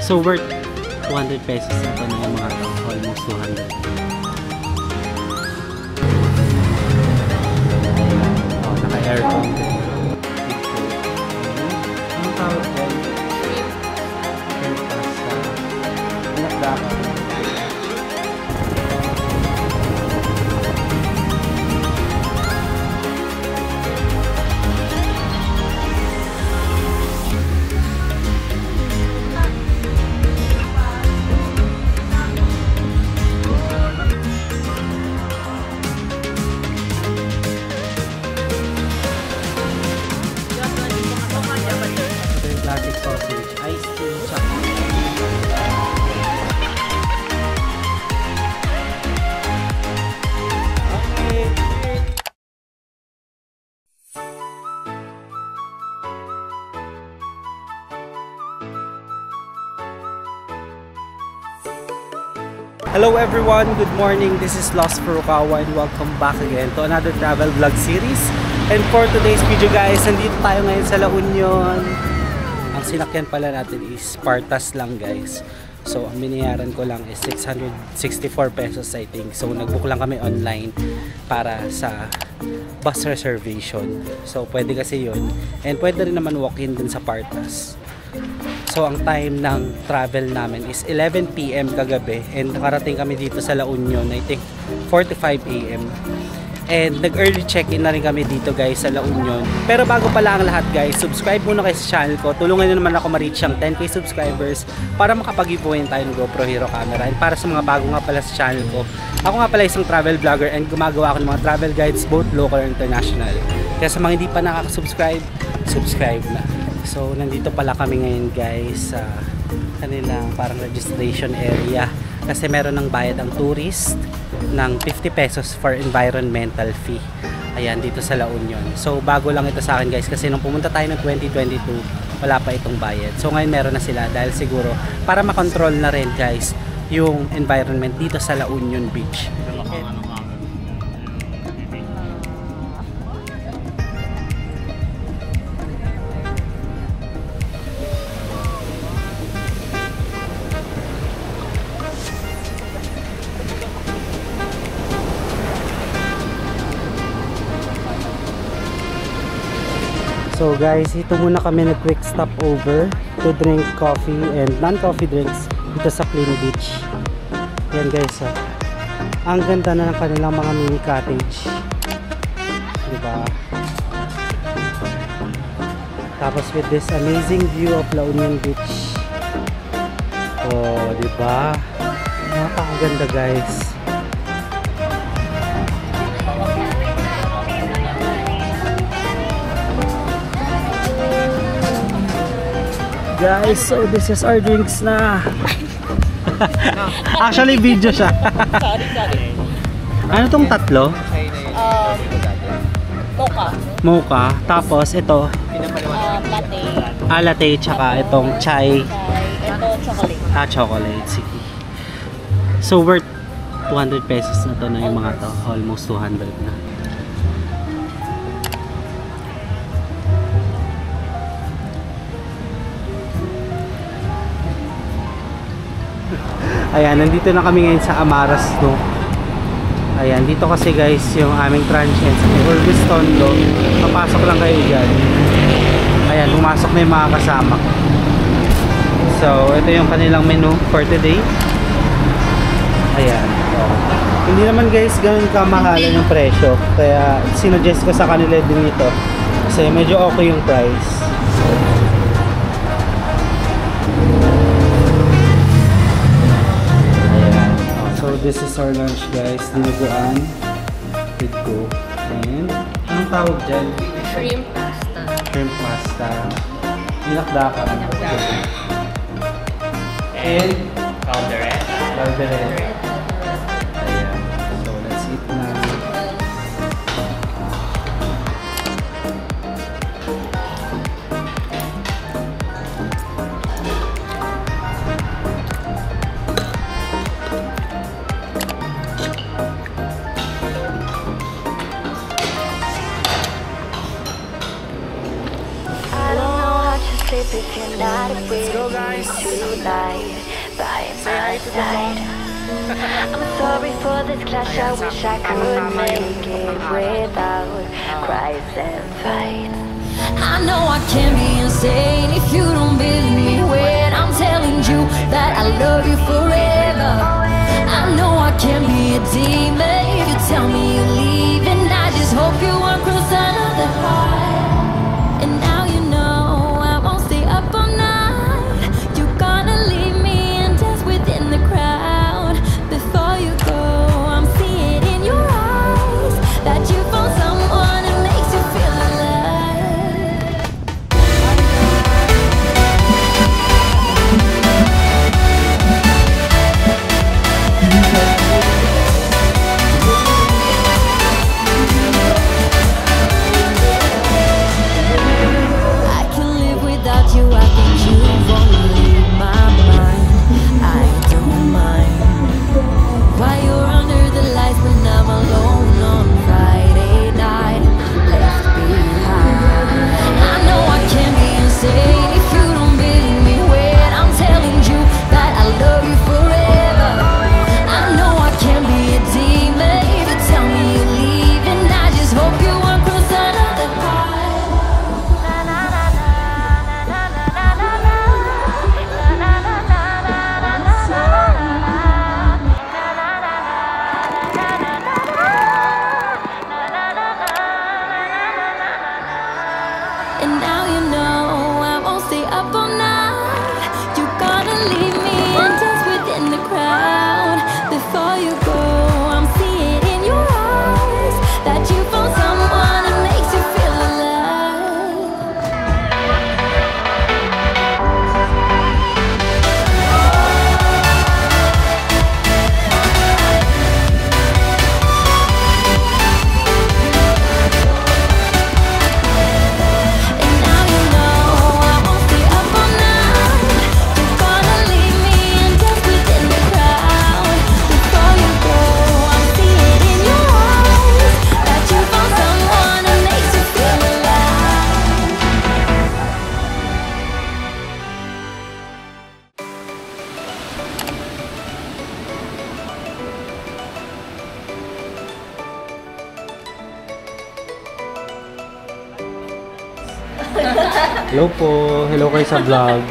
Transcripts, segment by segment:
So worth 200 pesos ito na yung mga to. Almost 200. Oh, naka-aircon din. Anong tawag din? Shrimp pasta. Pinakdaka. Classic sausage, iced tea, chocolate. Okay. Hello everyone, good morning. This is Lost Furukawa and welcome back again to another travel vlog series. And for today's video guys, nandito tayo ngayon sa La Union. Ang sinakyan pala natin is Spartas lang guys. So ang binayaran ko lang is 664 pesos I think. So nagbook lang kami online para sa bus reservation. So pwede kasi yun. And pwede rin naman walk-in dun sa Spartas. So ang time ng travel namin is 11 PM kagabi. And nakarating kami dito sa La Union I think 45 AM. And nag-early check-in na rin kami dito guys sa La Union. Pero bago pala ang lahat guys, subscribe muna kayo sa channel ko. Tulungan nyo naman ako ma-reach ang 10k subscribers para makapag-giveaway tayo ng GoPro Hero camera. And para sa mga bago nga pala sa channel ko, ako nga pala isang travel vlogger and gumagawa ako ng mga travel guides both local and international. Kaya sa mga hindi pa nakaka-subscribe, subscribe na. So nandito pala kami ngayon guys sa kanilang parang registration area. Kasi meron ng bayad ang tourist ng 50 pesos for environmental fee. Ayan, dito sa La Union. So, bago lang ito sa akin guys kasi nung pumunta tayo ng 2022, wala pa itong bayad. So, ngayon meron na sila dahil siguro para makontrol na rin guys yung environment dito sa La Union Beach. So guys, ito muna kami na quick stop over to drink coffee and non-coffee drinks dito sa Clean Beach. Yan guys, oh. Ang ganda na ng kanilang mga mini cottage, diba? Tapos with this amazing view of La Union Beach. Oh, diba? Napakaganda guys. Guys, so this is our drinks na. Actually video siya. Sorry. Ano tong tatlo? Mocha. Mocha. Tapos ito Latte. Latte tsaka itong chai. Ito chocolate. Chocolate. Sige. So worth 200 pesos na to na yung mga to. Almost 200 na. Ayan, nandito na kami ngayon sa Amaras, no? Ayan, dito kasi guys yung aming transient sa Urbis Tondo. Papasok lang kayo dyan. Ayan, pumasok na yung mga kasama. So, ito yung kanilang menu for today. Ayan. So, hindi naman guys ganun kamahalan yung presyo. Kaya sinuggest ko sa kanila din ito. Kasi medyo okay yung price. So this is our lunch guys, dinuguan with coke and anong tawag dyan? Shrimp pasta. Shrimp pasta, dinakdakan and caldereta. Ayan, so let's eat na. trip if you're not with go, guys. tonight by my side. I'm sorry for this clash, I wish I could make it without cries and fights. I know I can be insane if you don't believe me when I'm telling you that I love you forever. I know I can be a demon if you tell me you're leaving. I just hope you won't cross another heart. And now you know I won't stay up all night. You're gonna leave me and dance within the crowd. Before you go, I'm seeing in your eyes that you found someone who makes you feel alive. I can live without you, I think you won't leave my mind. I don't mind. While you're under the lights when I'm alone on Friday night, left behind. I know I can be insane if you don't believe me when I'm telling you that I love you forever. I know I can be a demon if you tell me you're leaving. I just hope you won't cross another heart. And now you know I won't stay up all night. You're gonna leave me and dance within the crowd. Before you go, I'm seeing in your eyes that you found someone who makes you feel alive. And now you know I won't stay up all night. You're gonna leave me and dance within the crowd. Before you go, I'm seeing in your eyes that you found someone who makes you feel alive. Hello po. Hello kayo sa vlog.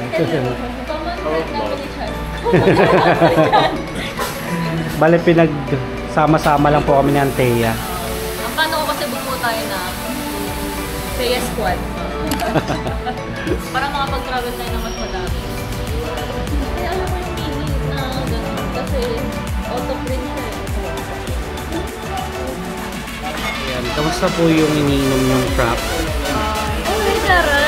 Bale, pinagsama-sama lang po kami ni Antea. Ang plano ko kasi bumuo tayo na Kaya Squad. Para makapag-travel tayo na mas madami. Kaya alam ko yung mini na gano'n. Kasi auto-print siya. Ayan. Kamusta po yung iniinom yung frap?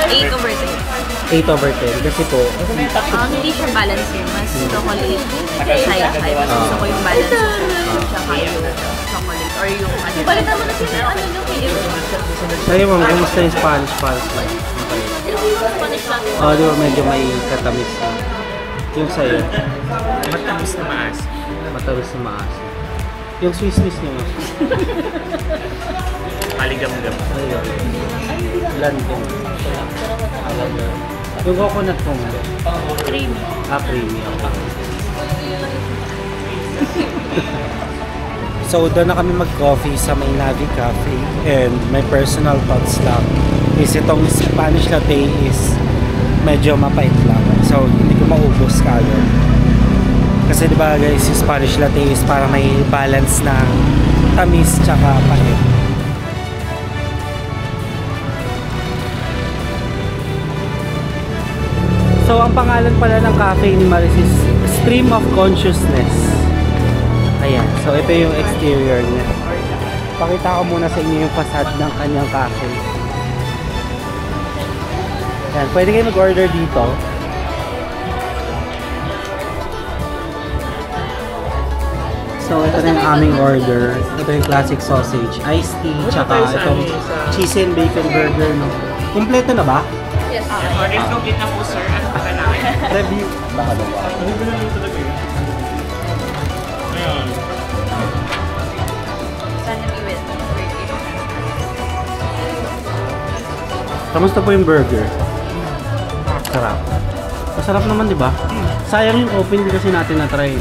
8 over 10. 8 over 10. Kasi po, Hindi siya balance yun. Mas chocolate. High. Mas gusto ko yung balance yun. Tsaka yung chocolate. Or yung ano. Balitan mo na sila yung ano yung KFC. sa'yo ma'am, kamusta yung Spanish para sa Spanish latte. di ba medyo may katamis na. Yung sa'yo, Matamis na maas. matamis na maasim. Yung Swiss-Miss niyo ma'am. Maligam-gam. Ayun. London. Alam mo. Yung coconut mo nga. Creamy. Creamy. So, doon na kami mag-coffee sa may Navi Cafe. And my personal thoughts lang is itong Spanish latte is medyo mapait lang. So, hindi ko maubos kagad. Kasi diba guys, yung Spanish latte is parang may balance na tamis tsaka pait. So, ang pangalan pala ng cafe ni Maris is Stream of Consciousness. Ayan. So, ito yung exterior niya. Pakita ko muna sa inyo yung facade ng kanyang cafe. Ayan. Pwede kayo mag-order dito. So, ito na yung aming order. Ito yung classic sausage, iced tea, tsaka itong cheese and bacon burger. No? Kompleto na ba? Yes. Order complete na po, sir. Ano pa kailangan? Review. Baka ba? Ayun. Sana be with Kamusta po yung burger? Sarap. Masarap naman, di ba? Sayang yung coffee, hindi kasi natin na-try.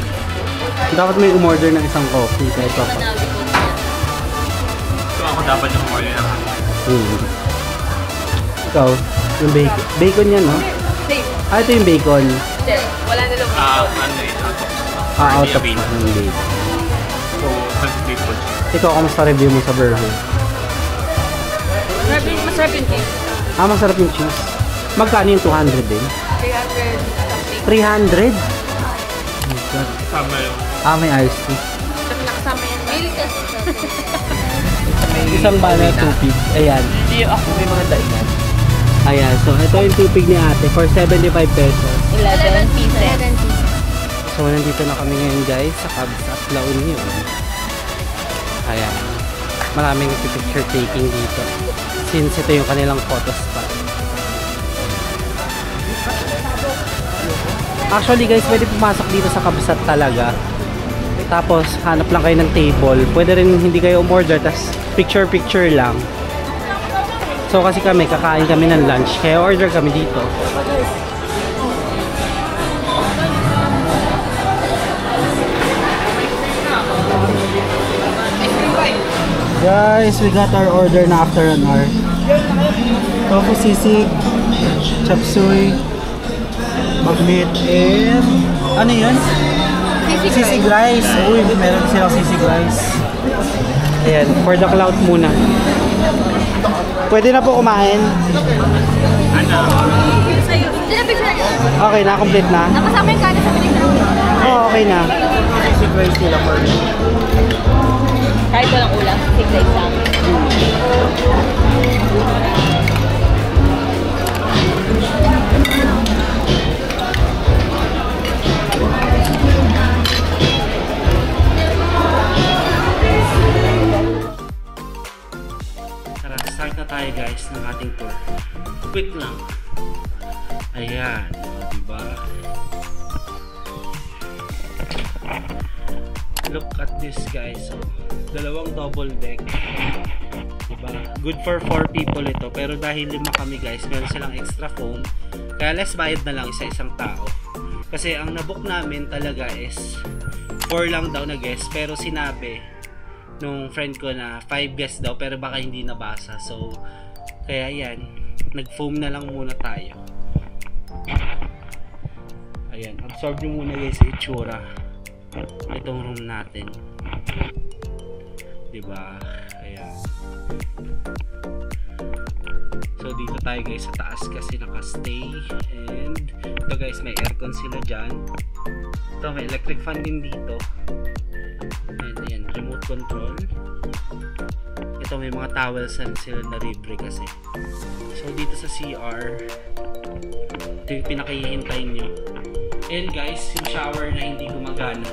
Dapat may umorder ng isang coffee kahit pa. So ako dapat yung order ng ano. Ikaw, yung bacon. Bacon yan, no? Same. Ah, ito yung bacon. Wala na lang. Ano yun? Out of bean. yung bacon. So, bacon. Ikaw, kamusta review mo sa burger? Masarap yung cake. Ah, masarap yung cheese. Magkano yung 200 din? 300 something. 300? Oh my God. Sama yung Ah, may iced tea. Nakasama yan. Milk kasi. Isang banana tupig. Ayan. Hindi ako may mga dainan. Ayan. So, ito yung tupig ni ate for 75 pesos. 11 pieces. So, nandito na kami ngayon guys sa Cabs at La Union. Ayan. Maraming picture taking dito. Since ito yung kanilang photo spot. Actually guys, pwede pumasok dito sa Kabsat talaga. Tapos, hanap lang kayo ng table. Pwede rin hindi kayo umorder, tas picture-picture lang. So, kasi kami, kakain kami ng lunch. Kaya order kami dito. Guys, we got our order na after an hour. Tofu sisig, chop suey, magmeat, and ano yun? Sisig rice. Uy, meron silang sisig rice. Ayan, for the cloud muna. Pwede na po kumain. Okay na, complete na. Nakasama yung kanin sa pinig. Oo, okay na. Sisig rice nila for me. Kahit walang ulam, sigla isang. Tara, start na tayo guys ng ating tour. Quick lang. Ayan, diba? Look at this guys. So, dalawang double deck. Diba? Good for 4 people ito. Pero dahil 5 kami guys, meron silang extra foam. Kaya less bayad na lang isa-isang tao. Kasi ang nabook namin talaga is 4 lang daw na guest. Pero sinabi nung friend ko na 5 guests daw. Pero baka hindi nabasa. So, kaya yan. Nag-foam na lang muna tayo. Ayan. Absorb nyo muna guys sa itsura. Itong room natin, diba? Ayan. So dito tayo guys sa taas kasi naka-stay. And ito guys, may aircon sila dyan. Ito may electric fan din dito. And ayan, remote control. Ito may mga towels sila na libre kasi. So dito sa CR, ito yung pinakahihintay nyo. And guys, yung shower na hindi gumagana.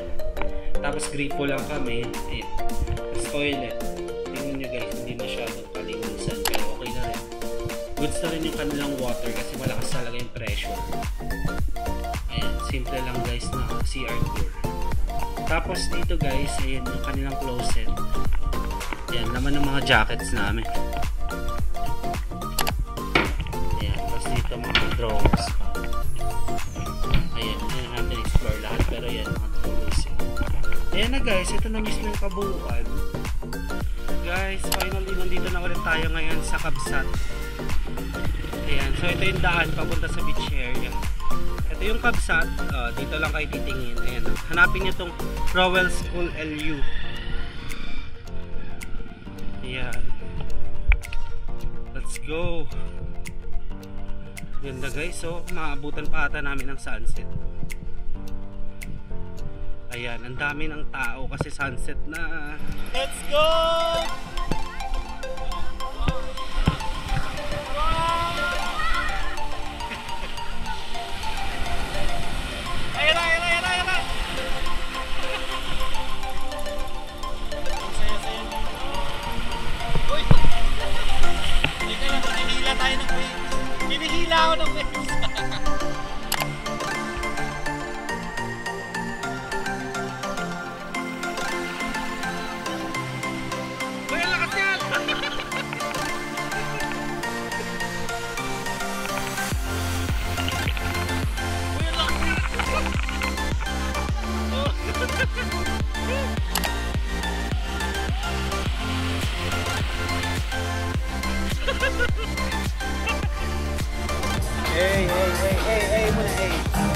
Tapos grateful lang kami. Ayan. Tapos toilet. Tingnan nyo guys, hindi masyadong kalinisan. Pero okay na rin. Goods na rin yung kanilang water kasi malakas talaga yung pressure. Ayan, simple lang guys na CR tour. Tapos dito guys, ayan yung kanilang closet. Ayan, naman ng mga jackets namin. Ayan, tapos dito mga drawers pa. Ayan, hindi na natin explore lahat. Pero ayan, mga drawers yun. Ayan na guys, ito na mismo yung kabuuan. Guys, finally nandito na ulit tayo ngayon sa Kabsat. Ayan, so ito yung daan papunta sa beach area. Ito yung Kabsat, dito lang kayo titingin. Ayan, hanapin nyo tong Rowell School LU. Ayan. Let's go. Ganda guys, so maabutan pa ata namin ng sunset. Ayan, ang dami ng tao kasi sunset na. Let's go! Ayan na, ayan na, ayan na, ayan na! Saya-saya dito. Uy! Hindi na, hinihila tayo ng waves. Hinihila ako ng waves.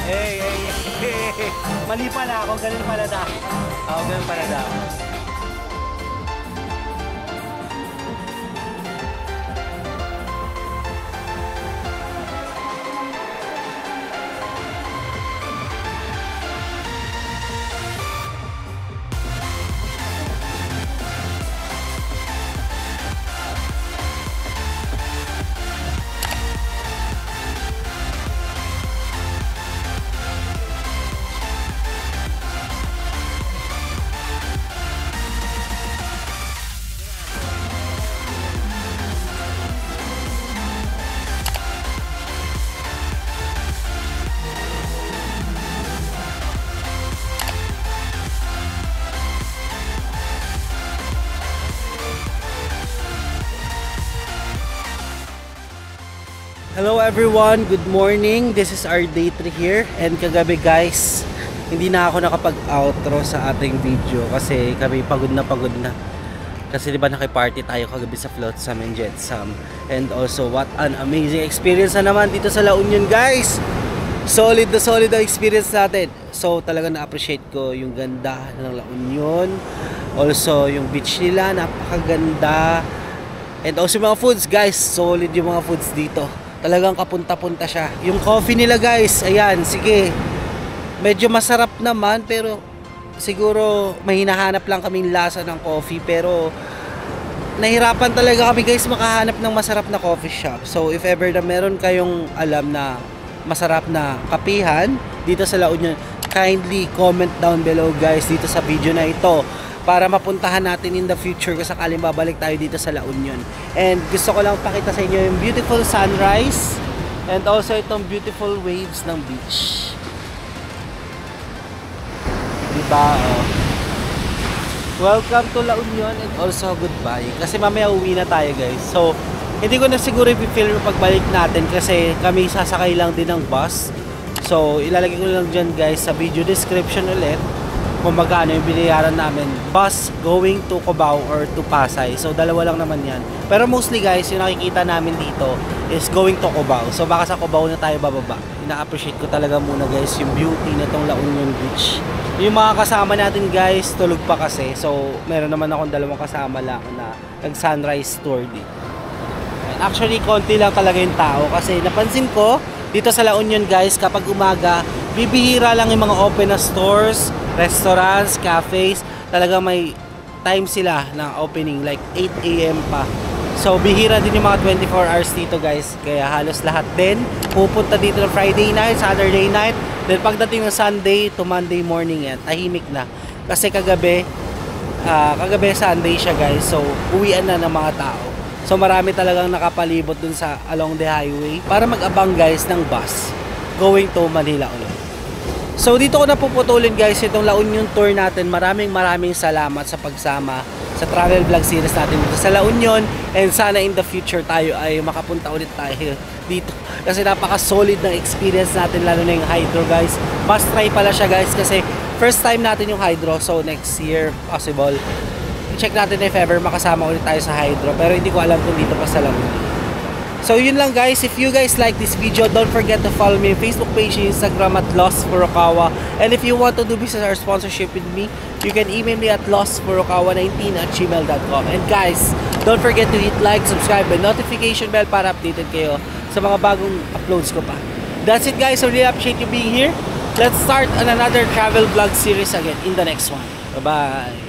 Hey, hey, hey. Mali pala ako, ganun pala daw. Oo, ganun pala daw. Hello everyone, good morning. This is our day 3 here. And kagabi guys, hindi na ako nakapag-outro sa ating video kasi kami pagod na. Kasi diba nakiparty tayo kagabi sa Flotsam and Jetsam. And also what an amazing experience na naman dito sa La Union guys. Solid na experience natin. So talaga na-appreciate ko yung ganda ng La Union. Also yung beach nila, napakaganda. And also mga foods guys, solid yung mga foods dito. Talagang kapunta-punta siya. Yung coffee nila guys, ayan, sige. Medyo masarap naman pero siguro may hinahanap lang kaming lasa ng coffee pero nahirapan talaga kami guys makahanap ng masarap na coffee shop. So if ever na meron kayong alam na masarap na kapihan dito sa La Union, kindly comment down below guys dito sa video na ito para mapuntahan natin in the future kung sakaling babalik tayo dito sa La Union. And gusto ko lang pakita sa inyo yung beautiful sunrise and also itong beautiful waves ng beach. Diba? Oh. Welcome to La Union and also goodbye. Kasi mamaya uwi na tayo guys. So, hindi ko na siguro i-feel yung pagbalik natin kasi kami sasakay lang din ng bus. So, ilalagay ko lang dyan guys sa video description ulit kung magkano yung binayaran namin bus going to Cubao or to Pasay. So dalawa lang naman yan, pero mostly guys yung nakikita namin dito is going to Cubao. So baka sa Cubao na tayo bababa. Ina-appreciate ko talaga muna guys yung beauty na tong La Union Beach. Yung mga kasama natin guys tulog pa kasi, so meron naman akong dalawang kasama lang na nag sunrise tour dito. And actually konti lang talaga yung tao kasi napansin ko dito sa La Union guys kapag umaga bibihira lang yung mga open na stores, restaurants, cafes. Talaga may time sila na opening like 8 AM pa. So bihira din yung mga 24 hours dito guys. Kaya halos lahat din pupunta dito ng Friday night, Saturday night. Then pagdating ng Sunday to Monday morning yan, tahimik na. Kasi kagabi Sunday siya guys. So uwian na ng mga tao. So marami talagang nakapalibot dun sa along the highway para mag-abang guys ng bus going to Manila ulit. So dito ko na puputulin guys itong La Union tour natin. Maraming salamat sa pagsama sa travel vlog series natin dito sa La Union. And sana in the future tayo ay makapunta ulit tayo dito. Kasi napaka solid ng experience natin lalo na yung hydro guys. Must try pala siya guys kasi first time natin yung hydro. So next year possible. Check natin if ever makasama ulit tayo sa hydro. Pero hindi ko alam kung dito pa sa La Union. So yun lang guys, if you guys like this video, don't forget to follow me on Facebook page and Instagram at Lost Furukawa. And if you want to do business or sponsorship with me, you can email me at lostfurukawa19@gmail.com. And guys, don't forget to hit like, subscribe, and notification bell para updated kayo sa mga bagong uploads ko pa. That's it guys, I really appreciate you being here. Let's start on another travel vlog series again in the next one. Bye-bye!